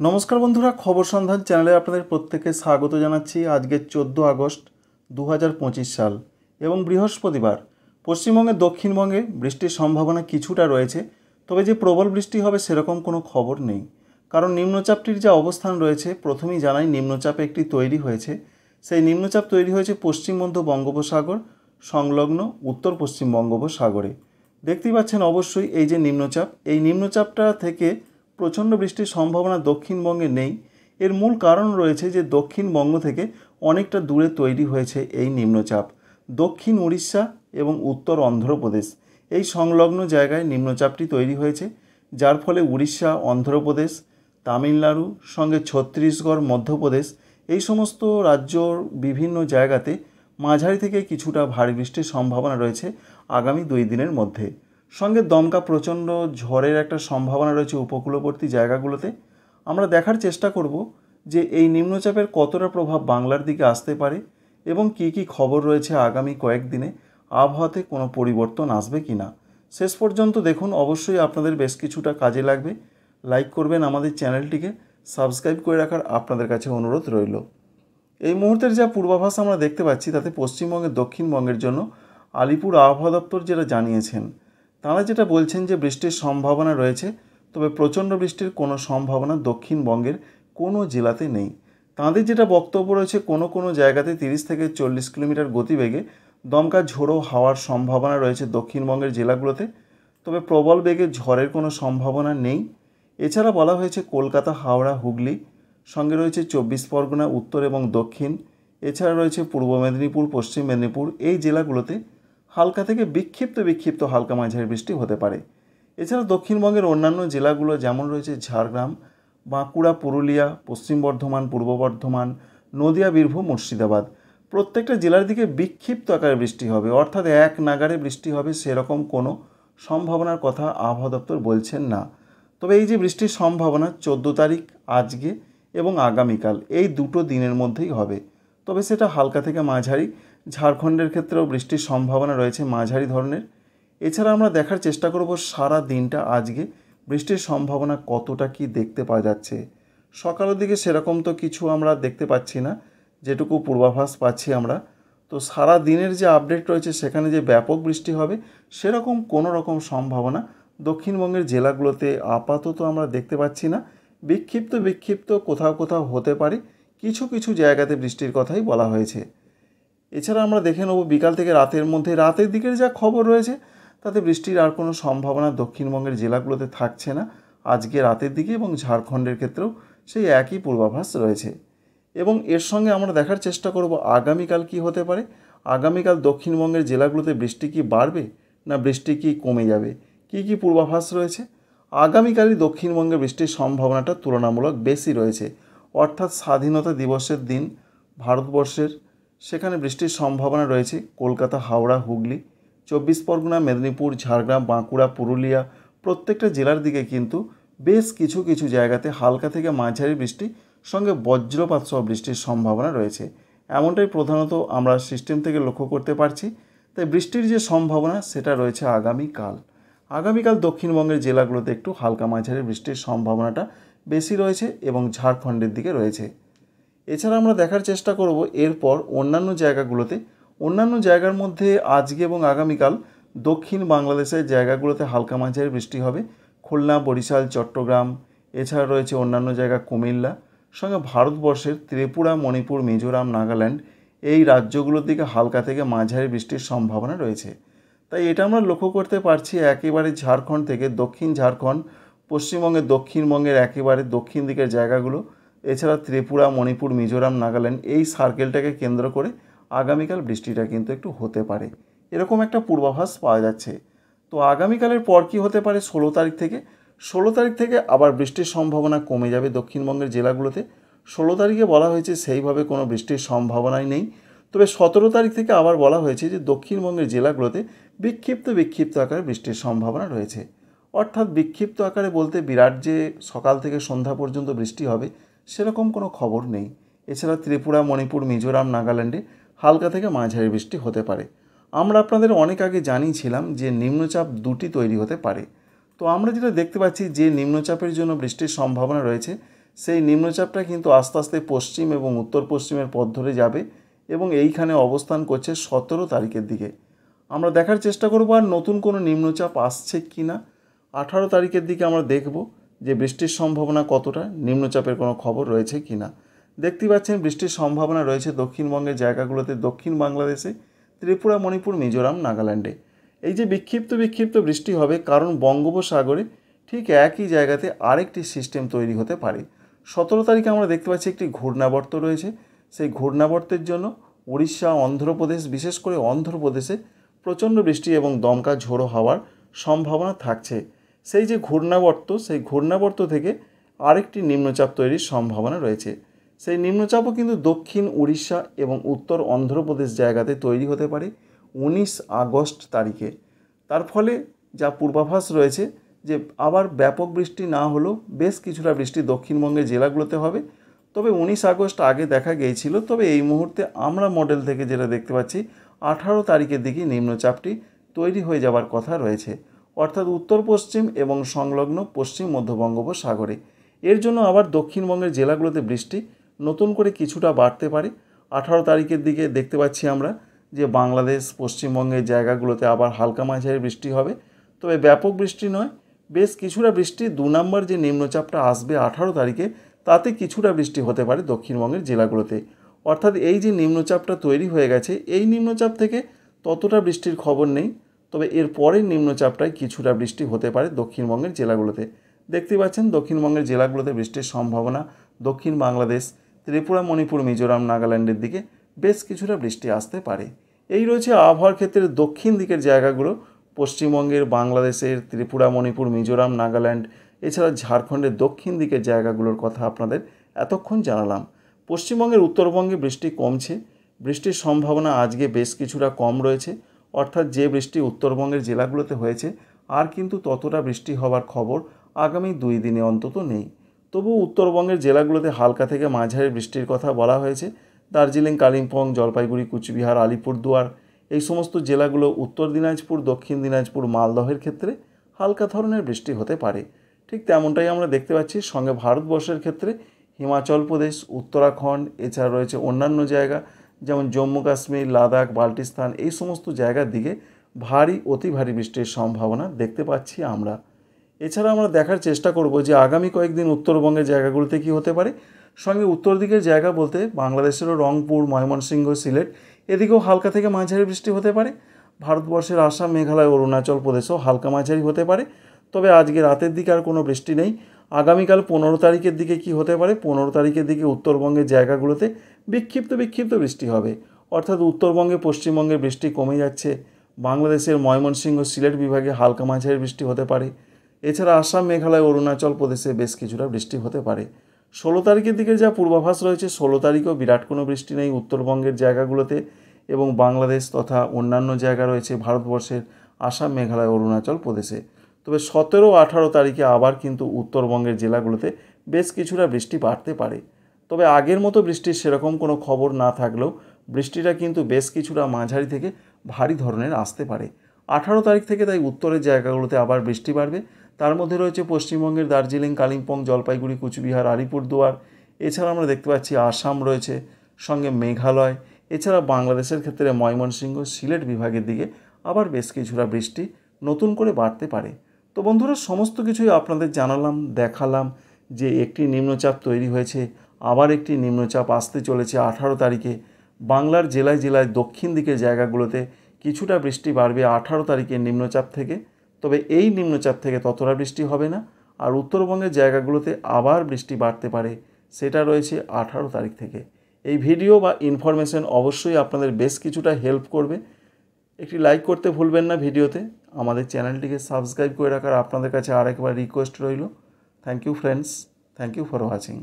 নমস্কার বন্ধুরা, খবর সন্ধান চ্যানেলে আপনাদের প্রত্যেককে স্বাগত জানাচ্ছি। আজকে 14 আগস্ট 2025 সাল এবং বৃহস্পতিবার। পশ্চিমবঙ্গের দক্ষিণবঙ্গে বৃষ্টির সম্ভাবনা কিছুটা রয়েছে, তবে যে প্রবল বৃষ্টি হবে সেরকম কোনো খবর নেই। কারণ নিম্নচাপটির যা অবস্থান রয়েছে, প্রথমেই জানাই নিম্নচাপ একটি তৈরি হয়েছে। সেই নিম্নচাপ তৈরি হয়েছে পশ্চিম মধ্য বঙ্গোপসাগর সংলগ্ন উত্তর পশ্চিম বঙ্গোপসাগরে। দেখতেই পাচ্ছেন অবশ্যই এই যে নিম্নচাপ, এই নিম্নচাপটা থেকে প্রচণ্ড বৃষ্টির সম্ভাবনা দক্ষিণবঙ্গে নেই। এর মূল কারণ রয়েছে যে দক্ষিণবঙ্গ থেকে অনেকটা দূরে তৈরি হয়েছে এই নিম্নচাপ। দক্ষিণ উড়িষ্যা এবং উত্তর অন্ধ্রপ্রদেশ এই সংলগ্ন জায়গায় নিম্নচাপটি তৈরি হয়েছে, যার ফলে উড়িষ্যা, অন্ধ্রপ্রদেশ, তামিলনাড়ু সঙ্গে ছত্তিশগড়, মধ্যপ্রদেশ এই সমস্ত রাজ্যর বিভিন্ন জায়গাতে মাঝারি থেকে কিছুটা ভারী বৃষ্টির সম্ভাবনা রয়েছে আগামী 2 দিনের মধ্যে। সঙ্গে দমকা প্রচণ্ড ঝড়ের একটা সম্ভাবনা রয়েছে উপকূলবর্তী জায়গাগুলোতে। আমরা দেখার চেষ্টা করব যে এই নিম্নচাপের কতটা প্রভাব বাংলার দিকে আসতে পারে এবং কী কী খবর রয়েছে আগামী কয়েকদিনে, আবহাওয়াতে কোনো পরিবর্তন আসবে কি না। শেষ পর্যন্ত দেখুন, অবশ্যই আপনাদের বেশ কিছুটা কাজে লাগবে। লাইক করবেন, আমাদের চ্যানেলটিকে সাবস্ক্রাইব করে রাখার আপনাদের কাছে অনুরোধ রইল। এই মুহূর্তের যা পূর্বাভাস আমরা দেখতে পাচ্ছি, তাতে পশ্চিমবঙ্গের দক্ষিণবঙ্গের জন্য আলিপুর আবহাওয়া দপ্তর যেটা জানিয়েছেন, তাঁরা যেটা বলছেন যে বৃষ্টির সম্ভাবনা রয়েছে, তবে প্রচণ্ড বৃষ্টির কোনো সম্ভাবনা দক্ষিণবঙ্গের কোনো জেলাতে নেই। তাঁদের যেটা বক্তব্য রয়েছে, কোনো কোনো জায়গাতে 30 থেকে 40 কিলোমিটার গতিবেগে দমকা ঝোড়ো হাওয়ার সম্ভাবনা রয়েছে দক্ষিণবঙ্গের জেলাগুলোতে, তবে প্রবল বেগে ঝড়ের কোনো সম্ভাবনা নেই। এছাড়া বলা হয়েছে কলকাতা, হাওড়া, হুগলি, সঙ্গে রয়েছে 24 পরগনা উত্তর এবং দক্ষিণ, এছাড়া রয়েছে পূর্ব মেদিনীপুর, পশ্চিম মেদিনীপুর এই জেলাগুলোতে হালকা থেকে বিক্ষিপ্ত হালকা মাঝারি বৃষ্টি হতে পারে। এছাড়া দক্ষিণবঙ্গের অন্যান্য জেলাগুলো যেমন রয়েছে ঝাড়গ্রাম, বাঁকুড়া, পুরুলিয়া, পশ্চিম বর্ধমান, পূর্ব বর্ধমান, নদিয়া, বীরভূম, মুর্শিদাবাদ প্রত্যেকটা জেলার দিকে বিক্ষিপ্ত আকারে বৃষ্টি হবে, অর্থাৎ এক নাগাড়ে বৃষ্টি হবে সেরকম কোনো সম্ভাবনার কথা আবহাওয়া দপ্তর বলছেন না। তবে এই যে বৃষ্টির সম্ভাবনা 14 তারিখ আজকে এবং আগামীকাল এই দুটো দিনের মধ্যেই হবে, তবে সেটা হালকা থেকে মাঝারি। ঝাড়খণ্ডের ক্ষেত্রেও বৃষ্টির সম্ভাবনা রয়েছে মাঝারি ধরনের। এছাড়া আমরা দেখার চেষ্টা করব সারা দিনটা আজকে বৃষ্টির সম্ভাবনা কতটা কি দেখতে পাওয়া যাচ্ছে। সকালের দিকে সেরকম তো কিছু আমরা দেখতে পাচ্ছি না, যেটুকু পূর্বাভাস পাচ্ছি আমরা। তো সারা দিনের যে আপডেট রয়েছে সেখানে যে ব্যাপক বৃষ্টি হবে সেরকম কোনো রকম সম্ভাবনা দক্ষিণবঙ্গের জেলাগুলোতে আপাতত আমরা দেখতে পাচ্ছি না। বিক্ষিপ্ত কোথাও হতে পারে, কিছু কিছু জায়গাতে বৃষ্টির কথাই বলা হয়েছে। এছাড়া আমরা দেখে নেব বিকাল থেকে রাতের মধ্যে, রাতের দিকের যা খবর রয়েছে তাতে বৃষ্টির আর কোনো সম্ভাবনা দক্ষিণবঙ্গের জেলাগুলোতে থাকছে না আজকে রাতের দিকে, এবং ঝাড়খণ্ডের ক্ষেত্রেও সেই একই পূর্বাভাস রয়েছে। এবং এর সঙ্গে আমরা দেখার চেষ্টা করব আগামীকাল কি হতে পারে। আগামীকাল দক্ষিণবঙ্গের জেলাগুলোতে বৃষ্টি কি বাড়বে না বৃষ্টি কি কমে যাবে, কি পূর্বাভাস রয়েছে। আগামীকালই দক্ষিণবঙ্গে বৃষ্টির সম্ভাবনাটা তুলনামূলক বেশি রয়েছে, অর্থাৎ স্বাধীনতা দিবসের দিন ভারতবর্ষের, সেখানে বৃষ্টির সম্ভাবনা রয়েছে কলকাতা, হাওড়া, হুগলি, 24 পরগনা, মেদিনীপুর, ঝাড়গ্রাম, বাঁকুড়া, পুরুলিয়া প্রত্যেকটা জেলার দিকে কিন্তু বেশ কিছু জায়গাতে হালকা থেকে মাঝারি বৃষ্টি সঙ্গে বজ্রপাত সহ বৃষ্টির সম্ভাবনা রয়েছে। এমনটাই প্রধানত আমরা সিস্টেম থেকে লক্ষ্য করতে পারছি। তাই বৃষ্টির যে সম্ভাবনা সেটা রয়েছে আগামীকাল দক্ষিণবঙ্গের জেলাগুলোতে একটু হালকা মাঝারি বৃষ্টির সম্ভাবনাটা বেশি রয়েছে এবং ঝাড়খণ্ডের দিকে রয়েছে। এছাড়া আমরা দেখার চেষ্টা করব এরপর অন্যান্য জায়গার মধ্যে আজকে এবং আগামীকাল দক্ষিণ বাংলাদেশের জায়গাগুলোতে হালকা মাঝারি বৃষ্টি হবে। খুলনা, বরিশাল, চট্টগ্রাম, এছাড়া রয়েছে অন্যান্য জায়গা কুমিল্লা, সঙ্গে ভারতবর্ষের ত্রিপুরা, মণিপুর, মিজোরাম, নাগাল্যান্ড এই রাজ্যগুলোর দিকে হালকা থেকে মাঝারি বৃষ্টির সম্ভাবনা রয়েছে। তাই এটা আমরা লক্ষ্য করতে পারছি একেবারে ঝাড়খণ্ড থেকে দক্ষিণ ঝাড়খণ্ড, দক্ষিণবঙ্গের একেবারে দক্ষিণ দিকের জায়গাগুলো, এছাড়া ত্রিপুরা, মণিপুর, মিজোরাম, নাগাল্যান্ড এই সার্কেলটাকে কেন্দ্র করে আগামীকাল বৃষ্টিটা কিন্তু একটু হতে পারে, এরকম একটা পূর্বাভাস পাওয়া যাচ্ছে। তো আগামীকালের পর কী হতে পারে, 16 তারিখ থেকে আবার বৃষ্টির সম্ভাবনা কমে যাবে দক্ষিণবঙ্গের জেলাগুলোতে। 16 তারিখে বলা হয়েছে সেইভাবে কোনো বৃষ্টির সম্ভাবনাই নেই, তবে 17 তারিখ থেকে আবার বলা হয়েছে যে দক্ষিণবঙ্গের জেলাগুলোতে বিক্ষিপ্ত আকারে বৃষ্টির সম্ভাবনা রয়েছে। অর্থাৎ বিক্ষিপ্ত আকারে বলতে বিরাট যে সকাল থেকে সন্ধ্যা পর্যন্ত বৃষ্টি হবে সেরকম কোনো খবর নেই। এছাড়া ত্রিপুরা, মণিপুর, মিজোরাম, নাগাল্যান্ডে হালকা থেকে মাঝারি বৃষ্টি হতে পারে। আমরা আপনাদের অনেক আগে জানিয়েছিলাম যে নিম্নচাপ দুটি তৈরি হতে পারে। তো আমরা যেটা দেখতে পাচ্ছি যে নিম্নচাপের জন্য বৃষ্টির সম্ভাবনা রয়েছে সেই নিম্নচাপটা কিন্তু আস্তে আস্তে পশ্চিম এবং উত্তর পশ্চিমের পথ ধরে যাবে এবং এইখানে অবস্থান করছে 17 তারিখের দিকে। আমরা দেখার চেষ্টা করব আর নতুন কোনো নিম্নচাপ আসছে কি না। 18 তারিখের দিকে আমরা দেখব যে বৃষ্টির সম্ভাবনা কতটা, নিম্নচাপের কোনো খবর রয়েছে কি না। দেখতে পাচ্ছেন বৃষ্টির সম্ভাবনা রয়েছে দক্ষিণবঙ্গের জায়গাগুলোতে, দক্ষিণ বাংলাদেশে, ত্রিপুরা, মণিপুর, মিজোরাম, নাগাল্যান্ডে। এই যে বিক্ষিপ্ত বৃষ্টি হবে কারণ বঙ্গোপসাগরে ঠিক একই জায়গাতে আরেকটি সিস্টেম তৈরি হতে পারে। 17 তারিখে আমরা দেখতে পাচ্ছি একটি ঘূর্ণাবর্ত রয়েছে। সেই ঘূর্ণাবর্তের জন্য উড়িষ্যা, অন্ধ্রপ্রদেশ, বিশেষ করে অন্ধ্রপ্রদেশে প্রচণ্ড বৃষ্টি এবং দমকা ঝোড়ো হওয়ার সম্ভাবনা থাকছে। সেই যে ঘূর্ণাবর্ত, সেই ঘূর্ণাবর্ত থেকে আরেকটি নিম্নচাপ তৈরির সম্ভাবনা রয়েছে। সেই নিম্নচাপও কিন্তু দক্ষিণ উড়িষ্যা এবং উত্তর অন্ধ্রপ্রদেশ জায়গাতে তৈরি হতে পারে 19 আগস্ট তারিখে। তার ফলে যা পূর্বাভাস রয়েছে যে আবার ব্যাপক বৃষ্টি না হলেও বেশ কিছুটা বৃষ্টি দক্ষিণবঙ্গের জেলাগুলোতে হবে। তবে 19 আগস্ট আগে দেখা গিয়েছিল, তবে এই মুহূর্তে আমরা মডেল থেকে যেটা দেখতে পাচ্ছি 18 তারিখের দিকে নিম্নচাপটি তৈরি হয়ে যাওয়ার কথা রয়েছে, অর্থাৎ উত্তর পশ্চিম এবং সংলগ্ন পশ্চিম মধ্য বঙ্গোপসাগরে। এর জন্য আবার দক্ষিণবঙ্গের জেলাগুলোতে বৃষ্টি নতুন করে কিছুটা বাড়তে পারে। 18 তারিখের দিকে দেখতে পাচ্ছি আমরা যে বাংলাদেশ, পশ্চিমবঙ্গের জায়গাগুলোতে আবার হালকা মাঝারি বৃষ্টি হবে, তবে ব্যাপক বৃষ্টি নয়, বেশ কিছুটা বৃষ্টি। 2 নম্বর যে নিম্নচাপটা আসবে 18 তারিখে, তাতে কিছুটা বৃষ্টি হতে পারে দক্ষিণবঙ্গের জেলাগুলোতে। অর্থাৎ এই যে নিম্নচাপটা তৈরি হয়ে গেছে, এই নিম্নচাপ থেকে ততটা বৃষ্টির খবর নেই, তবে এর পরের নিম্নচাপটায় কিছুটা বৃষ্টি হতে পারে দক্ষিণবঙ্গের জেলাগুলোতে। দেখতে পাচ্ছেন দক্ষিণবঙ্গের জেলাগুলোতে বৃষ্টির সম্ভাবনা দক্ষিণ বাংলাদেশ, ত্রিপুরা, মণিপুর, মিজোরাম, নাগাল্যান্ডের দিকে বেশ কিছুটা বৃষ্টি আসতে পারে। এই রয়েছে আবহাওয়ার ক্ষেত্রে দক্ষিণ দিকের জায়গাগুলো, পশ্চিমবঙ্গের, বাংলাদেশের, ত্রিপুরা, মণিপুর, মিজোরাম, নাগাল্যান্ড, এছাড়া ঝাড়খণ্ডের দক্ষিণ দিকের জায়গাগুলোর কথা আপনাদের এতক্ষণ জানালাম। পশ্চিমবঙ্গের উত্তরবঙ্গে বৃষ্টি কমছে, বৃষ্টির সম্ভাবনা আজকে বেশ কিছুটা কম রয়েছে, অর্থাৎ যে বৃষ্টি উত্তরবঙ্গের জেলাগুলোতে হয়েছে আর কিন্তু ততটা বৃষ্টি হওয়ার খবর আগামী 2 দিনে অন্তত নেই। তবু উত্তরবঙ্গের জেলাগুলোতে হালকা থেকে মাঝারি বৃষ্টির কথা বলা হয়েছে। দার্জিলিং, কালিম্পং, জলপাইগুড়ি, কুচবিহার, আলিপুরদুয়ার, এই সমস্ত জেলাগুলো, উত্তর দিনাজপুর, দক্ষিণ দিনাজপুর, মালদহের ক্ষেত্রে হালকা ধরনের বৃষ্টি হতে পারে। ঠিক তেমনটাই আমরা দেখতে পাচ্ছি সঙ্গে ভারতবর্ষের ক্ষেত্রে হিমাচল প্রদেশ, উত্তরাখণ্ড, এছাড়া রয়েছে অন্যান্য জায়গা যেমন জম্মু কাশ্মীর, লাদাখ, বাল্টিস্তান, এই সমস্ত জায়গার দিকে ভারী, অতি ভারী বৃষ্টির সম্ভাবনা দেখতে পাচ্ছি আমরা। এছাড়া আমরা দেখার চেষ্টা করব যে আগামী কয়েকদিন উত্তরবঙ্গের জায়গাগুলোতে কী হতে পারে। সঙ্গে উত্তর দিকের জায়গা বলতে বাংলাদেশেরও রংপুর, ময়মনসিংহ, সিলেট, এদিকেও হালকা থেকে মাঝারি বৃষ্টি হতে পারে। ভারতবর্ষের আসাম, মেঘালয়, অরুণাচল প্রদেশও হালকা মাঝারি হতে পারে। তবে আজকে রাতের দিকে আর কোনো বৃষ্টি নেই। আগামীকাল 15 তারিখের দিকে কি হতে পারে, 15 তারিখের দিকে উত্তরবঙ্গের জায়গাগুলোতে বিক্ষিপ্ত বৃষ্টি হবে, অর্থাৎ উত্তরবঙ্গে, পশ্চিমবঙ্গে বৃষ্টি কমে যাচ্ছে। বাংলাদেশের ময়মনসিংহ, সিলেট বিভাগে হালকা মাঝারি বৃষ্টি হতে পারে। এছাড়া আসাম, মেঘালয়, অরুণাচল প্রদেশে বেশ কিছুটা বৃষ্টি হতে পারে। 16 তারিখের দিকে যা পূর্বাভাস রয়েছে, 16 তারিখেও বিরাট কোনো বৃষ্টি নেই উত্তরবঙ্গের জায়গাগুলোতে, এবং বাংলাদেশ তথা অন্যান্য জায়গা রয়েছে ভারতবর্ষের আসাম, মেঘালয়, অরুণাচল প্রদেশে। তবে 17-18 তারিখে আবার কিন্তু উত্তরবঙ্গের জেলাগুলোতে বেশ কিছুটা বৃষ্টি বাড়তে পারে। তবে আগের মতো বৃষ্টির সেরকম কোনো খবর না থাকলেও বৃষ্টিটা কিন্তু বেশ কিছুটা মাঝারি থেকে ভারী ধরনের আসতে পারে 18 তারিখ থেকে। তাই উত্তরের জায়গাগুলোতে আবার বৃষ্টি বাড়বে। তার মধ্যে রয়েছে পশ্চিমবঙ্গের দার্জিলিং, কালিম্পং, জলপাইগুড়ি, কুচবিহার, আলিপুরদুয়ার, এছাড়া আমরা দেখতে পাচ্ছি আসাম রয়েছে, সঙ্গে মেঘালয়, এছাড়া বাংলাদেশের ক্ষেত্রে ময়মনসিংহ, সিলেট বিভাগের দিকে আবার বেশ কিছুটা বৃষ্টি নতুন করে বাড়তে পারে। তো বন্ধুরা, সমস্ত কিছুই আপনাদের জানালাম, দেখালাম যে একটি নিম্নচাপ তৈরি হয়েছে, আবার একটি নিম্নচাপ আসতে চলেছে 18 তারিখে। বাংলার জেলায় জেলায় দক্ষিণ দিকের জায়গাগুলোতে কিছুটা বৃষ্টি বাড়বে 18 তারিখের নিম্নচাপ থেকে, তবে এই নিম্নচাপ থেকে ততটা বৃষ্টি হবে না। আর উত্তরবঙ্গের জায়গাগুলোতে আবার বৃষ্টি বাড়তে পারে, সেটা রয়েছে 18 তারিখ থেকে। এই ভিডিও বা ইনফরমেশন অবশ্যই আপনাদের বেশ কিছুটা হেল্প করবে। একটি লাইক করতে ভুলবেন না ভিডিওতে, আমাদের চ্যানেলটিকে সাবস্ক্রাইব করে রাখার আপনাদের কাছে আরেকবার রিকোয়েস্ট রইল। Thank you friends, thank you for watching.